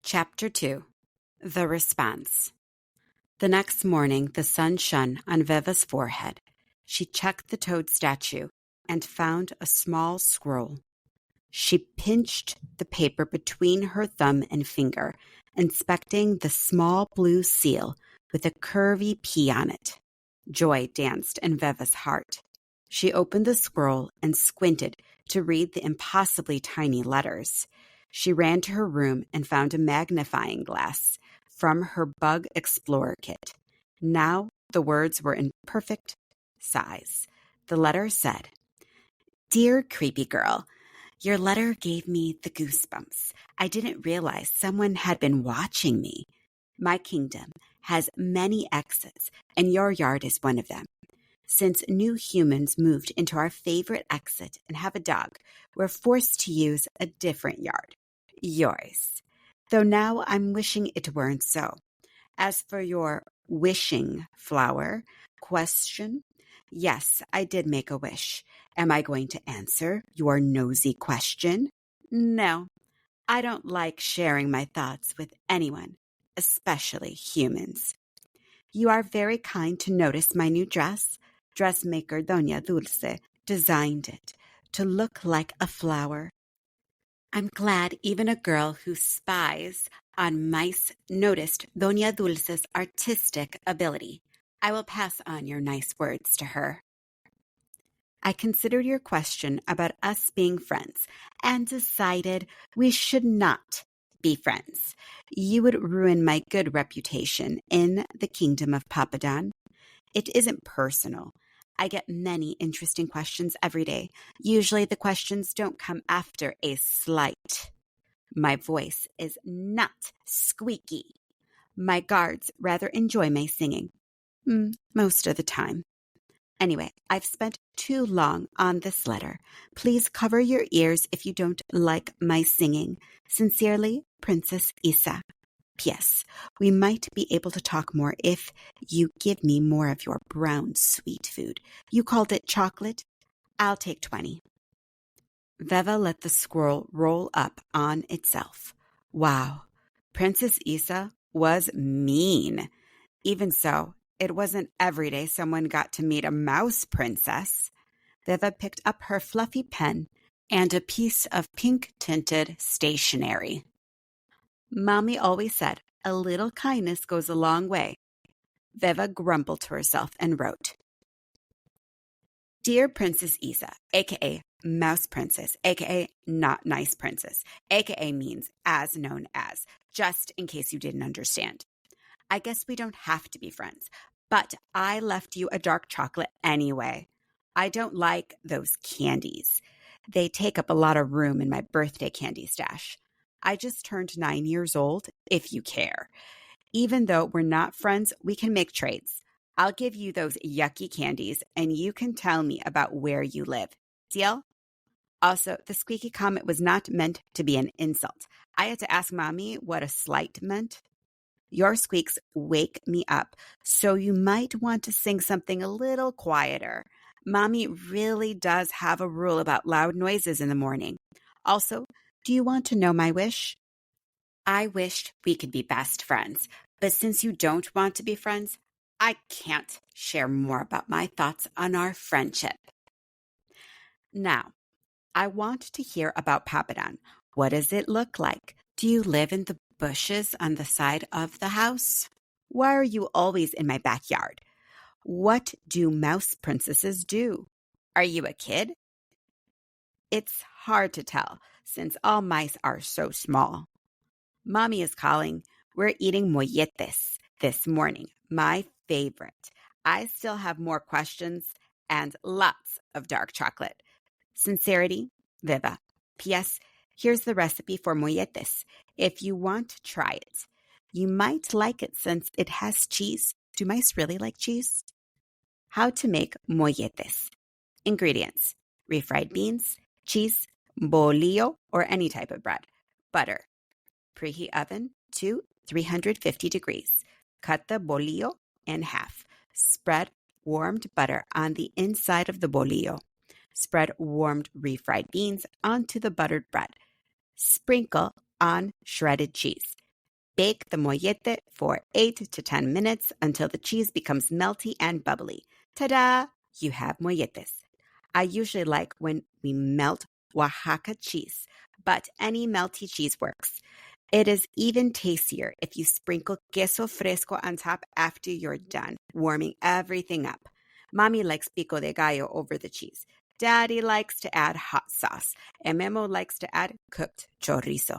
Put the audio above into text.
Chapter 2 The Response. The next morning, the sun shone on Veva's forehead. She checked the toad statue and found a small scroll. She pinched the paper between her thumb and finger, inspecting the small blue seal with a curvy P on it. Joy danced in Veva's heart. She opened the scroll and squinted to read the impossibly tiny letters. She ran to her room and found a magnifying glass from her Bug Explorer kit. Now the words were in perfect size. The letter said, "Dear creepy girl, your letter gave me the goosebumps. I didn't realize someone had been watching me. My kingdom has many exits, and your yard is one of them. Since new humans moved into our favorite exit and have a dog, we're forced to use a different yard. Yours. Though now I'm wishing it weren't so. As for your wishing flower question, yes, I did make a wish. Am I going to answer your nosy question? No, I don't like sharing my thoughts with anyone, especially humans. You are very kind to notice my new dress. Dressmaker Doña Dulce designed it to look like a flower. I'm glad even a girl who spies on mice noticed Doña Dulce's artistic ability. I will pass on your nice words to her. I considered your question about us being friends and decided we should not be friends. You would ruin my good reputation in the kingdom of Papadon. It isn't personal. I get many interesting questions every day. Usually the questions don't come after a slight. My voice is not squeaky. My guards rather enjoy my singing. Most of the time. Anyway, I've spent too long on this letter. Please cover your ears if you don't like my singing. Sincerely, Princess Iza. P.S. We might be able to talk more if you give me more of your brown sweet food. You called it chocolate? I'll take 20. Veva let the scroll roll up on itself. Wow, Princess Iza was mean. Even so, it wasn't every day someone got to meet a mouse princess. Veva picked up her fluffy pen and a piece of pink-tinted stationery. Mommy always said, a little kindness goes a long way. Veva grumbled to herself and wrote, Dear Princess Iza, a.k.a. Mouse Princess, a.k.a. Not Nice Princess, a.k.a. means as known as, just in case you didn't understand. I guess we don't have to be friends, but I left you a dark chocolate anyway. I don't like those candies. They take up a lot of room in my birthday candy stash. I just turned 9 years old, if you care. Even though we're not friends, we can make trades. I'll give you those yucky candies, and you can tell me about where you live. Deal? Also, the squeaky comment was not meant to be an insult. I had to ask Mommy what a slight meant. Your squeaks wake me up, so you might want to sing something a little quieter. Mommy really does have a rule about loud noises in the morning. Also, do you want to know my wish? I wished we could be best friends, but since you don't want to be friends, I can't share more about my thoughts on our friendship. Now, I want to hear about Papadon. What does it look like? Do you live in the bushes on the side of the house? Why are you always in my backyard? What do mouse princesses do? Are you a kid? It's hard to tell since all mice are so small. Mommy is calling. We're eating molletes this morning, my favorite. I still have more questions and lots of dark chocolate. Sincerity, Veva. P.S. Here's the recipe for molletes. If you want to try it, you might like it since it has cheese. Do mice really like cheese? How to make molletes. Ingredients: refried beans, cheese, bolillo, or any type of bread, butter. Preheat oven to 350 degrees. Cut the bolillo in half. Spread warmed butter on the inside of the bolillo. Spread warmed refried beans onto the buttered bread. Sprinkle on shredded cheese. Bake the mollete for 8 to 10 minutes until the cheese becomes melty and bubbly. Ta-da! You have molletes. I usually like when we melt Oaxaca cheese, but any melty cheese works. It is even tastier if you sprinkle queso fresco on top after you're done warming everything up. Mommy likes pico de gallo over the cheese. Daddy likes to add hot sauce, and Memo likes to add cooked chorizo.